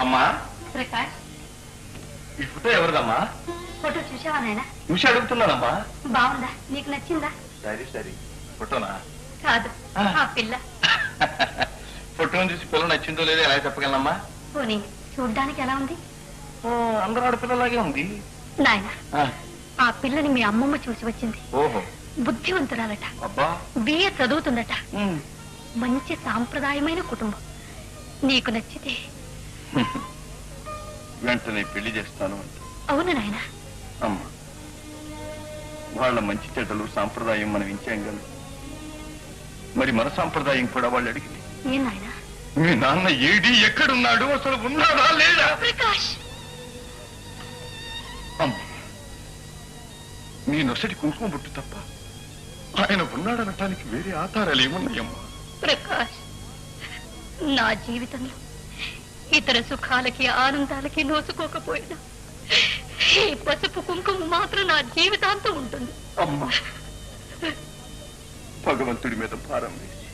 అమ్మా ప్రకాష్, ఈ photo ఎవరిదమ్మా? Photo చూసావా నాయనా? చూసి అడుగుతున్నానమ్మా. బాగుందా? నీకు నచ్చిందా? సరే సరే. ఫోటోనా? కాదు, ఆ పిల్ల. ఫోటోని చూసి పిల్ల నచ్చిందో లేదో ఎలా చెప్పగలనమ్మా? పోనీ చూడ్డానికి ఎలా ఉంది? అందరూ ఆడపిల్లలాగే ఉంది నాయనా. ఆ పిల్లని మీ అమ్మమ్మ చూసి వచ్చింది. ఓహో. బుద్ధివంతురాలట. అబ్బా. బిఏ చదువుతుందట. మంచి సాంప్రదాయమైన కుటుంబం. నీకు నచ్చితే వెంటనే పెళ్లి చేస్తాను అంట. అవును నాయనా. అమ్మా, వాళ్ళ మంచి చెడ్డలు సాంప్రదాయం మనం ఇచ్చాం కదా, మరి మన సాంప్రదాయం కూడా వాళ్ళు అడిగింది. ఏం నాయనా? మీ నాన్న ఏడి ఎక్కడున్నాడు, అసలు ఉన్నాడా లేడా? ప్రకాష్, అమ్మా, నీ నొసటి కుంకుమ బొట్టు తప్ప ఆయన ఉన్నాడనటానికి వేరే ఆధారాలు ఏమున్నాయమ్మా? ప్రకాష్, నా జీవితంలో ఇతర సుఖాలకి ఆనందాలకి నోసుకోకపోయినా ఈ పసుపు కుంకుమ మాత్రం నా జీవితాంతం ఉంటుంది. అమ్మా, భగవంతుడి మీద భారం వేసి